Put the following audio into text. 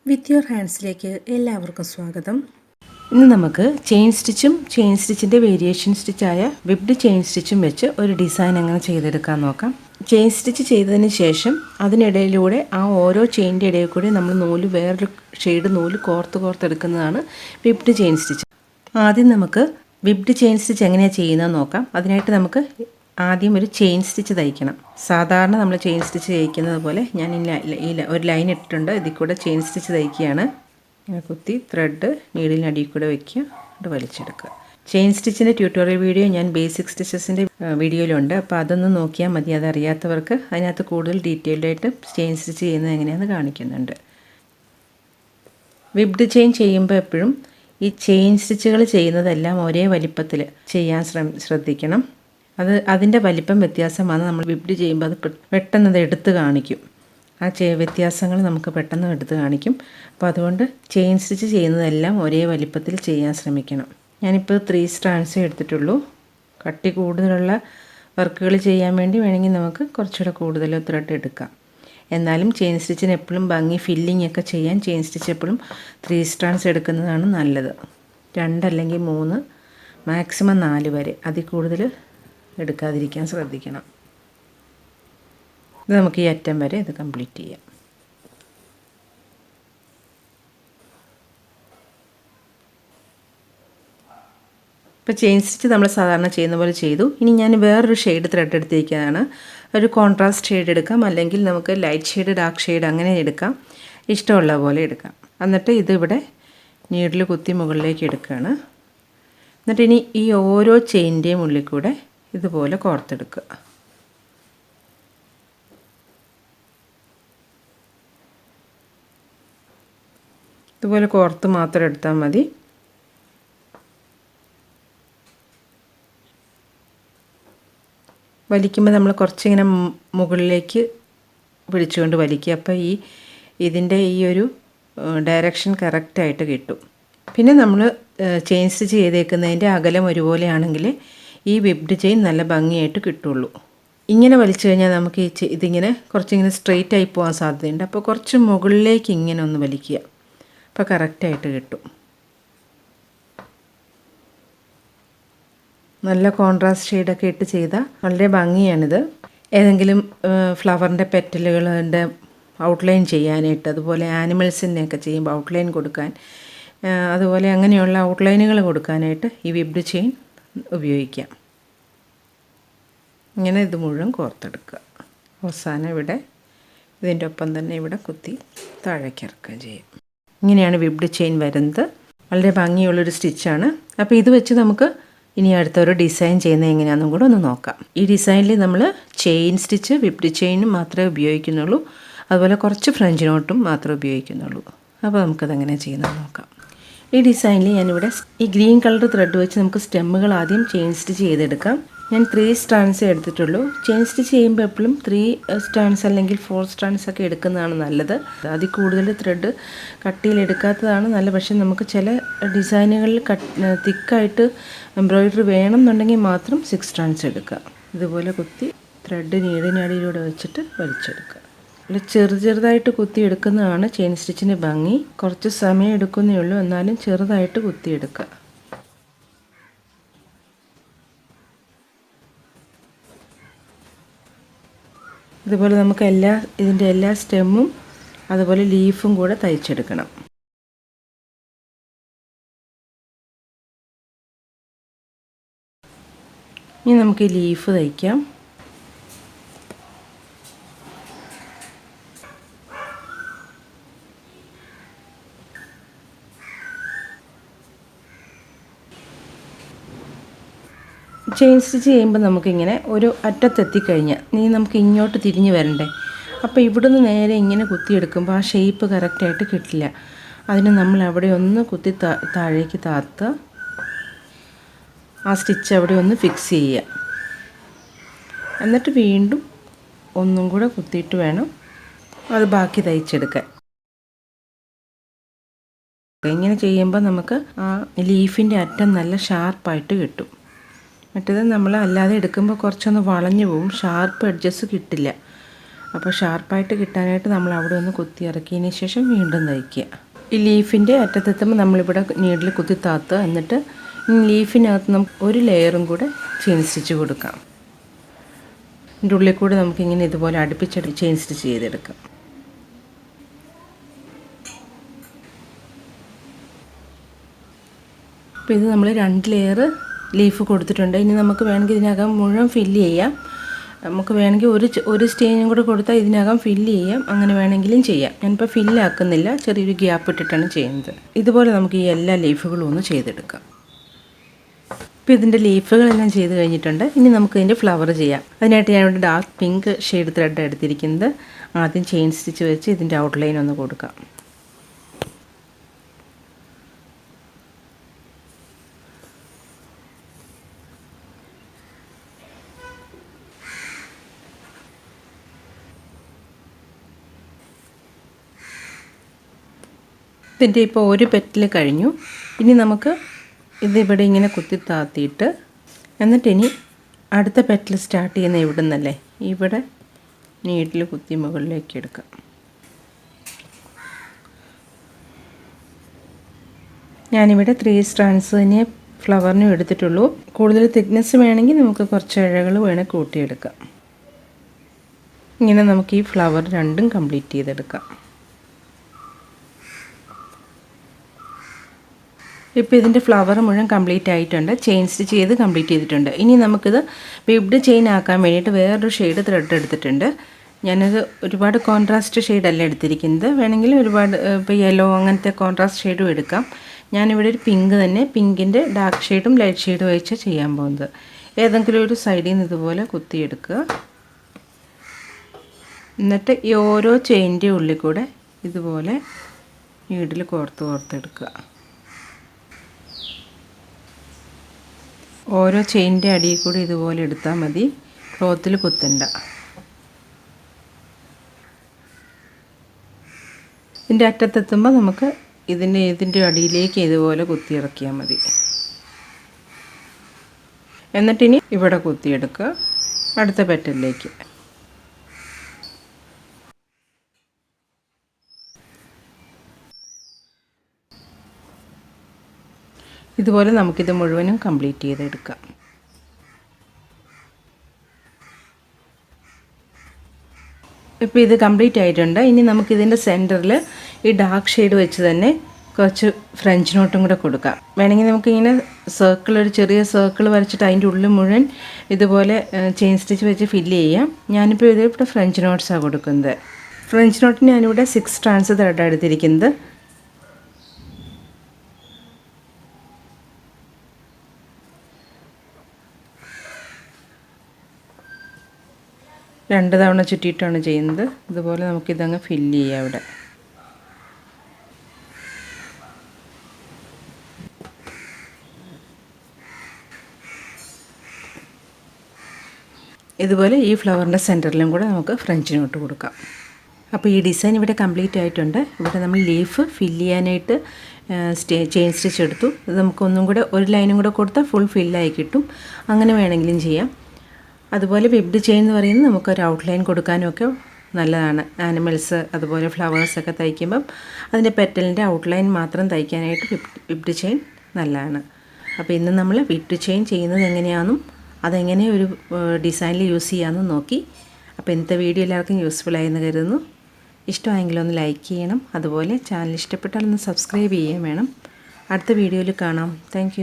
With your ഹാൻഡ്സിലേക്ക് എല്ലാവർക്കും സ്വാഗതം. ഇന്ന് നമുക്ക് ചെയിൻ സ്റ്റിച്ചിൻ്റെ വേരിയേഷൻ സ്റ്റിച്ചായ വിബ്ഡ് ചെയിൻ സ്റ്റിച്ചും വെച്ച് ഒരു ഡിസൈൻ എങ്ങനെ ചെയ്തെടുക്കാൻ നോക്കാം. ചെയിൻ സ്റ്റിച്ച് ചെയ്തതിന് ശേഷം അതിനിടയിലൂടെ ആ ഓരോ ചെയിൻ്റെ ഇടയിൽ കൂടി നമ്മൾ വേറൊരു ഷെയ്ഡ് നൂല് കോർത്തെടുക്കുന്നതാണ് വിബ്ഡ് ചെയിൻ സ്റ്റിച്ച്. ആദ്യം നമുക്ക് വിബ്ഡ് ചെയിൻ സ്റ്റിച്ച് എങ്ങനെയാണ് ചെയ്യുന്നത് നോക്കാം. അതിനായിട്ട് നമുക്ക് ആദ്യം ഒരു ചെയിൻ സ്റ്റിച്ച് തയ്ക്കണം. സാധാരണ നമ്മൾ ചെയിൻ സ്റ്റിച്ച് തയ്ക്കുന്നത് പോലെ ഞാൻ ഒരു ലൈൻ ഇട്ടിട്ടുണ്ട്. ഇതിൽ കൂടെ ചെയിൻ സ്റ്റിച്ച് തയ്ക്കുകയാണ്. ഇങ്ങനെ കുത്തി ത്രെഡ് നീഡിലിനടിയിൽ കൂടെ വയ്ക്കുക, എന്നിട്ട് വലിച്ചെടുക്കുക. ചെയിൻ സ്റ്റിച്ചിൻ്റെ ട്യൂട്ടോറിയൽ വീഡിയോ ഞാൻ ബേസിക് സ്റ്റിച്ചസിൻ്റെ വീഡിയോയിലുണ്ട്. അപ്പോൾ അതൊന്ന് നോക്കിയാൽ മതി. അതറിയാത്തവർക്ക് അതിനകത്ത് കൂടുതൽ ഡീറ്റെയിൽഡായിട്ട് ചെയിൻ സ്റ്റിച്ച് ചെയ്യുന്നത് എങ്ങനെയാണെന്ന് കാണിക്കുന്നുണ്ട്. വിബ്ഡ് ചെയിൻ ചെയ്യുമ്പോൾ എപ്പോഴും ഈ ചെയിൻ സ്റ്റിച്ചുകൾ ചെയ്യുന്നതെല്ലാം ഒരേ വലിപ്പത്തിൽ ചെയ്യാൻ ശ്രദ്ധിക്കണം. അതിൻ്റെ വലിപ്പം വ്യത്യാസമാണ്. നമ്മൾ വിബ്ഡ് ചെയ്യുമ്പോൾ അത് പെട്ടെന്ന് എടുത്ത് കാണിക്കും. ആ വ്യത്യാസങ്ങൾ നമുക്ക് പെട്ടെന്ന് എടുത്ത് കാണിക്കും. അപ്പോൾ അതുകൊണ്ട് ചെയിൻ സ്റ്റിച്ച് ചെയ്യുന്നതെല്ലാം ഒരേ വലിപ്പത്തിൽ ചെയ്യാൻ ശ്രമിക്കണം. ഞാനിപ്പോൾ 3 സ്ട്രാൻഡ്സേ എടുത്തിട്ടുള്ളൂ. കട്ടി കൂടുതലുള്ള വർക്കുകൾ ചെയ്യാൻ വേണ്ടി വേണമെങ്കിൽ നമുക്ക് കുറച്ചുകൂടെ കൂടുതൽ ത്രെഡ് എടുക്കാം. എന്നാലും ചെയിൻ സ്റ്റിച്ചിന് എപ്പോഴും ഭംഗി ഫില്ലിംഗ് ഒക്കെ ചെയ്യാൻ ചെയിൻ സ്റ്റിച്ച് എപ്പോഴും 3 സ്ട്രാൻഡ്സ് എടുക്കുന്നതാണ് നല്ലത്. 2 അല്ലെങ്കിൽ 3 മാക്സിമം 4 വരെ, അതിൽ കൂടുതൽ എടുക്കാതിരിക്കാൻ ശ്രദ്ധിക്കണം. ഇത് നമുക്ക് ഈ അറ്റം വരെ ഇത് കംപ്ലീറ്റ് ചെയ്യാം. ഇപ്പോൾ ചെയിൻ സ്റ്റിച്ച് നമ്മൾ സാധാരണ ചെയ്യുന്ന പോലെ ചെയ്തു. ഇനി ഞാൻ വേറൊരു ഷെയ്ഡ് ത്രെഡ് എടുത്തിരിക്കുന്നതാണ്. ഒരു കോൺട്രാസ്റ്റ് ഷെയ്ഡ് എടുക്കാം, അല്ലെങ്കിൽ നമുക്ക് ലൈറ്റ് ഷെയ്ഡ് ഡാർക്ക് ഷെയ്ഡ് അങ്ങനെ എടുക്കാം. ഇഷ്ടമുള്ള പോലെ എടുക്കാം. എന്നിട്ട് ഇതിവിടെ നീഡിൽ കുത്തി മുകളിലേക്ക് എടുക്കുകയാണ്. എന്നിട്ട് ഇനി ഈ ഓരോ ചെയിൻ്റെയും ഉള്ളിൽ കൂടെ ഇതുപോലെ കോർത്തെടുക്കുക. ഇതുപോലെ കോർത്ത് മാത്രം എടുത്താൽ മതി. വലിക്കുമ്പോൾ നമ്മൾ കുറച്ചിങ്ങനെ മുകളിലേക്ക് പിടിച്ചുകൊണ്ട് വലിക്കുക. അപ്പോൾ ഇതിൻ്റെ ഈ ഒരു ഡയറക്ഷൻ കറക്റ്റായിട്ട് കിട്ടും. പിന്നെ നമ്മൾ ചെയിൻ സ്റ്റിച്ച് ചെയ്തേക്കുന്നതിൻ്റെ അകലം ഒരുപോലെയാണെങ്കിൽ ഈ വിബ്ഡ് ചെയിൻ നല്ല ഭംഗിയായിട്ട് കിട്ടുള്ളൂ. ഇങ്ങനെ വലിച്ചു കഴിഞ്ഞാൽ നമുക്ക് ഇതിങ്ങനെ കുറച്ചിങ്ങനെ സ്ട്രെയിറ്റ് ആയി പോകാൻ സാധ്യതയുണ്ട്. അപ്പോൾ കുറച്ച് മുകളിലേക്ക് ഇങ്ങനെ ഒന്ന് വലിക്കുക. അപ്പോൾ കറക്റ്റായിട്ട് കിട്ടും. നല്ല കോൺട്രാസ്റ്റ് ഷെയ്ഡൊക്കെ ഇട്ട് ചെയ്താൽ വളരെ ഭംഗിയാണിത്. ഏതെങ്കിലും ഫ്ലവറിൻ്റെ പെറ്റലുകളുടെ ഔട്ട്ലൈൻ ചെയ്യാനായിട്ട്, അതുപോലെ ആനിമൽസിനെയൊക്കെ ചെയ്യുമ്പോൾ ഔട്ട്ലൈൻ കൊടുക്കാൻ, അതുപോലെ അങ്ങനെയുള്ള ഔട്ട്ലൈനുകൾ കൊടുക്കാനായിട്ട് ഈ വിബ്ഡ് ചെയിൻ ഉപയോഗിക്കാം. ഇങ്ങനെ ഇത് മുഴുവൻ കോർത്തെടുക്കുക. അവസാനം ഇവിടെ ഇതിൻ്റെ ഒപ്പം തന്നെ ഇവിടെ കുത്തി താഴേക്ക് ഇറക്കുകയും ചെയ്യും. ഇങ്ങനെയാണ് വിബ്ഡ് ചെയിൻ വരുന്നത്. വളരെ ഭംഗിയുള്ളൊരു സ്റ്റിച്ചാണ്. അപ്പോൾ ഇത് വെച്ച് നമുക്ക് ഇനി അടുത്തൊരു ഡിസൈൻ ചെയ്യുന്നത് എങ്ങനെയാണെന്നും കൂടെ ഒന്ന് നോക്കാം. ഈ ഡിസൈനിൽ നമ്മൾ ചെയിൻ സ്റ്റിച്ച് വിബ്ഡ് ചെയിനും മാത്രമേ ഉപയോഗിക്കുന്നുള്ളൂ. അതുപോലെ കുറച്ച് ഫ്രഞ്ച് നോട്ടും മാത്രമേ ഉപയോഗിക്കുന്നുള്ളൂ. അപ്പോൾ നമുക്കതെങ്ങനെ ചെയ്യുന്നത് നോക്കാം. ഈ ഡിസൈനിൽ ഞാനിവിടെ ഈ ഗ്രീൻ കളർ ത്രെഡ് വെച്ച് നമുക്ക് സ്റ്റെമ്മുകൾ ആദ്യം ചെയിൻ സ്റ്റിച്ച് ചെയ്തെടുക്കാം. ഞാൻ 3 സ്ട്രാൻഡ്സേ എടുത്തിട്ടുള്ളൂ. ചെയിൻ സ്റ്റിച്ച് ചെയ്യുമ്പോൾ എപ്പോഴും 3 സ്ട്രാൻഡ്സ് അല്ലെങ്കിൽ 4 സ്ട്രാൻഡ്സ് ഒക്കെ എടുക്കുന്നതാണ് നല്ലത്. അതിൽ കൂടുതൽ ത്രെഡ് കട്ടിയിൽ എടുക്കാത്തതാണ് നല്ലത്. പക്ഷേ നമുക്ക് ചില ഡിസൈനുകളിൽ തിക്കായിട്ട് എംബ്രോയിഡറി വേണമെന്നുണ്ടെങ്കിൽ മാത്രം 6 സ്ട്രാൻഡ്സ് എടുക്കുക. ഇതുപോലെ കുത്തി ത്രെഡ് നീഡിനടിയിലൂടെ വെച്ചിട്ട് വലിച്ചെടുക്കുക. അല്ല, ചെറുതായിട്ട് കുത്തി എടുക്കുന്നതാണ് ചെയിൻ സ്റ്റിച്ചിന് ഭംഗി. കുറച്ച് സമയം എടുക്കുന്നേ ഉള്ളൂ, എന്നാലും ചെറുതായിട്ട് കുത്തിയെടുക്കുക. ഇതുപോലെ നമുക്ക് ഇതിൻ്റെ എല്ലാ സ്റ്റെമ്മും അതുപോലെ ലീഫും കൂടെ തയ്ച്ചെടുക്കണം. ഇനി നമുക്ക് ഈ ലീഫ് തയ്ക്കാം. ചെയിൻ സ്റ്റിച്ച് ചെയ്യുമ്പോൾ നമുക്കിങ്ങനെ ഒരു അറ്റത്തെത്തിക്കഴിഞ്ഞാൽ നമുക്ക് ഇങ്ങോട്ട് തിരിഞ്ഞ് വരണ്ടേ. അപ്പോൾ ഇവിടുന്ന് നേരെ ഇങ്ങനെ കുത്തിയെടുക്കുമ്പോൾ ആ ഷേപ്പ് കറക്റ്റായിട്ട് കിട്ടില്ല. അതിന് നമ്മൾ അവിടെ ഒന്ന് കുത്തി താഴേക്ക് താത്തുക. ആ സ്റ്റിച്ച് അവിടെ ഒന്ന് ഫിക്സ് ചെയ്യുക. എന്നിട്ട് വീണ്ടും ഒന്നും കൂടെ കുത്തിയിട്ട് വേണം അത് ബാക്കി തയ്ച്ചെടുക്കാൻ. ഇങ്ങനെ ചെയ്യുമ്പോൾ നമുക്ക് ആ ലീഫിൻ്റെ അറ്റം നല്ല ഷാർപ്പായിട്ട് കിട്ടും. മറ്റേത് നമ്മൾ അല്ലാതെ എടുക്കുമ്പോൾ കുറച്ചൊന്ന് വളഞ്ഞു പോവും, ഷാർപ്പ് എഡ്ജസ് കിട്ടില്ല. അപ്പോൾ ഷാർപ്പായിട്ട് കിട്ടാനായിട്ട് നമ്മൾ അവിടെ ഒന്ന് കുത്തി ഇറക്കിയതിന് ശേഷം വീണ്ടും തയ്ക്കുക. ഈ ലീഫിൻ്റെ അറ്റത്തെത്തുമ്പോൾ നമ്മളിവിടെ നീഡിൽ കുത്തി താത്തുക. എന്നിട്ട് ലീഫിനകത്ത് നമുക്ക് ഒരു ലെയറും കൂടെ ചെയിൻ സ്റ്റിച്ച് കൊടുക്കാം. ഇതിൻ്റെ ഉള്ളിൽ കൂടെ നമുക്കിങ്ങനെ ഇതുപോലെ അടുപ്പിച്ചടി ചെയിൻ സ്റ്റിച്ച് ചെയ്തെടുക്കാം. അപ്പോൾ ഇത് നമ്മൾ 2 ലെയർ ലീഫ് കൊടുത്തിട്ടുണ്ട്. ഇനി നമുക്ക് വേണമെങ്കിൽ ഇതിനകം മുഴുവൻ ഫില്ല് ചെയ്യാം. നമുക്ക് വേണമെങ്കിൽ ഒരു സ്റ്റേജും കൂടെ കൊടുത്താൽ ഇതിനകം ഫില്ല് ചെയ്യാം. അങ്ങനെ വേണമെങ്കിലും ചെയ്യാം. ഞാനിപ്പോൾ ഫില്ലാക്കുന്നില്ല, ചെറിയൊരു ഗ്യാപ്പ് ഇട്ടിട്ടാണ് ചെയ്യുന്നത്. ഇതുപോലെ നമുക്ക് ഈ എല്ലാ ലീഫുകളും ഒന്ന് ചെയ്തെടുക്കാം. ഇപ്പോൾ ഇതിൻ്റെ ലീഫുകളെല്ലാം ചെയ്ത് കഴിഞ്ഞിട്ടുണ്ട്. ഇനി നമുക്ക് ഇതിൻ്റെ ഫ്ലവർ ചെയ്യാം. അതിനായിട്ട് ഞാനിവിടെ ഡാർക്ക് പിങ്ക് ഷെയ്ഡ് ത്രെഡ് എടുത്തിരിക്കുന്നത്. ആദ്യം ചെയിൻ സ്റ്റിച്ച് വെച്ച് ഇതിൻ്റെ ഔട്ട്ലൈൻ ഒന്ന് കൊടുക്കാം. ഇതിൻ്റെ ഇപ്പോൾ ഒരു പെറ്റൽ കഴിഞ്ഞു. ഇനി നമുക്ക് ഇതിവിടെ ഇങ്ങനെ കുത്തി താത്തിയിട്ട് എന്നിട്ട് ഇനി അടുത്ത പെറ്റൽ സ്റ്റാർട്ട് ചെയ്യുന്ന ഇവിടെ നിന്നല്ലേ, ഇവിടെ നീഡിൽ കുത്തി മുകളിലേക്ക് എടുക്കാം. ഞാനിവിടെ 3 സ്ട്രാൻഡ്സ് തന്നെ ഫ്ലവറിനും എടുത്തിട്ടുള്ളൂ. കൂടുതൽ തിക്നെസ് വേണമെങ്കിൽ നമുക്ക് കുറച്ച് ഇഴകൾ വേണമെങ്കിൽ കൂട്ടിയെടുക്കാം. ഇങ്ങനെ നമുക്ക് ഈ ഫ്ലവർ രണ്ടും കംപ്ലീറ്റ് ചെയ്തെടുക്കാം. ഇപ്പോൾ ഇതിൻ്റെ ഫ്ലവർ മുഴുവൻ കംപ്ലീറ്റ് ആയിട്ടുണ്ട്. ചെയിൻ സ്റ്റിച്ച് ചെയ്ത് കംപ്ലീറ്റ് ചെയ്തിട്ടുണ്ട്. ഇനി നമുക്കിത് വിബ്ഡ് ചെയിൻ ആക്കാൻ വേണ്ടിയിട്ട് വേറൊരു ഷെയ്ഡ് ത്രെഡ് എടുത്തിട്ടുണ്ട്. ഞാനത് ഒരുപാട് കോൺട്രാസ്റ്റ് ഷെയ്ഡല്ല എടുത്തിരിക്കുന്നത്. വേണമെങ്കിൽ ഒരുപാട് ഇപ്പോൾ യെല്ലോ അങ്ങനത്തെ കോൺട്രാസ്റ്റ് ഷെയ്ഡും എടുക്കാം. ഞാനിവിടെ ഒരു പിങ്ക് തന്നെ, പിങ്കിൻ്റെ ഡാർക്ക് ഷെയ്ഡും ലൈറ്റ് ഷെയ്ഡും വെച്ച് ചെയ്യാൻ പോകുന്നത്. ഏതെങ്കിലും ഒരു സൈഡിൽ നിന്ന് ഇതുപോലെ കുത്തിയെടുക്കുക. എന്നിട്ട് ഈ ഓരോ ചെയിൻ്റെ ഉള്ളിൽ കൂടെ ഇതുപോലെ നീഡിൽ കോർത്തെടുക്കുക. ഓരോ ചെയിൻ്റെ അടിയിൽ കൂടി ഇതുപോലെ എടുത്താൽ മതി, ക്ലോത്തിൽ കുത്തണ്ട. ഇതിൻ്റെ അറ്റത്തെത്തുമ്പോൾ നമുക്ക് ഇതിൻ്റെ അടിയിലേക്ക് ഇതുപോലെ കുത്തിയിറക്കിയാൽ മതി. എന്നിട്ടിനി ഇവിടെ കുത്തിയെടുക്കുക അടുത്ത പെറ്റലിലേക്ക്. ഇതുപോലെ നമുക്കിത് മുഴുവനും കംപ്ലീറ്റ് ചെയ്തെടുക്കാം. ഇപ്പോൾ ഇത് കംപ്ലീറ്റ് ആയിട്ടുണ്ട്. ഇനി നമുക്കിതിൻ്റെ സെൻറ്ററിൽ ഈ ഡാർക്ക് ഷെയ്ഡ് വെച്ച് തന്നെ കുറച്ച് ഫ്രഞ്ച് നോട്ടും കൂടെ കൊടുക്കാം. വേണമെങ്കിൽ നമുക്കിങ്ങനെ ഒരു ചെറിയ സർക്കിൾ വരച്ചിട്ട് അതിൻ്റെ ഉള്ളിൽ മുഴുവൻ ഇതുപോലെ ചെയിൻ സ്റ്റിച്ച് വെച്ച് ഫില്ല് ചെയ്യാം. ഞാനിപ്പോൾ ഇവിടെ ഫ്രഞ്ച് നോട്ട്സാണ് കൊടുക്കുന്നത്. ഫ്രഞ്ച് നോട്ടിന് ഞാനിവിടെ 6 സ്ട്രാൻഡ്സ് ത്രെഡ് എടുത്തിരിക്കുന്നത്. രണ്ട് തവണ ചുറ്റിയിട്ടാണ് ചെയ്യുന്നത്. ഇതുപോലെ നമുക്കിതങ്ങ് ഫില്ല് ചെയ്യാം. ഇവിടെ ഇതുപോലെ ഈ ഫ്ലവറിൻ്റെ സെൻറ്ററിലും കൂടെ നമുക്ക് ഫ്രഞ്ച് നോട്ട് കൊടുക്കാം. അപ്പോൾ ഈ ഡിസൈൻ ഇവിടെ കംപ്ലീറ്റ് ആയിട്ടുണ്ട്. ഇവിടെ നമ്മൾ ലീഫ് ഫില്ല് ചെയ്യാനായിട്ട് ചെയിൻ സ്റ്റിച്ച് എടുത്തു. ഇത് നമുക്കൊന്നും കൂടെ ഒരു ലൈനും കൂടെ കൊടുത്താൽ ഫുൾ ഫില്ലായി കിട്ടും. അങ്ങനെ വേണമെങ്കിലും ചെയ്യാം. അതുപോലെ വിബ്ഡ് ചെയിൻ എന്ന് പറയുന്നത് നമുക്കൊരു ഔട്ട്ലൈൻ കൊടുക്കാനൊക്കെ നല്ലതാണ്. ആനിമൽസ് അതുപോലെ ഫ്ലവേഴ്സൊക്കെ തയ്ക്കുമ്പം അതിൻ്റെ പെറ്റലിൻ്റെ ഔട്ട്ലൈൻ മാത്രം തയ്ക്കാനായിട്ട് വിബ്ഡ് ചെയിൻ നല്ലതാണ്. അപ്പോൾ ഇന്ന് നമ്മൾ വിബ്ഡ് ചെയിൻ ചെയ്യുന്നത് എങ്ങനെയാണെന്നും അതെങ്ങനെ ഒരു ഡിസൈനിൽ യൂസ് ചെയ്യാമെന്നും നോക്കി. അപ്പോൾ ഇന്നത്തെ വീഡിയോ എല്ലാവർക്കും യൂസ്ഫുള്ളായെന്ന് കരുതുന്നു. ഇഷ്ടമായെങ്കിലൊന്ന് ലൈക്ക് ചെയ്യണം. അതുപോലെ ചാനൽ ഇഷ്ടപ്പെട്ടാലൊന്ന് സബ്സ്ക്രൈബ് ചെയ്യാൻ വേണം. അടുത്ത വീഡിയോയിൽ കാണാം. താങ്ക്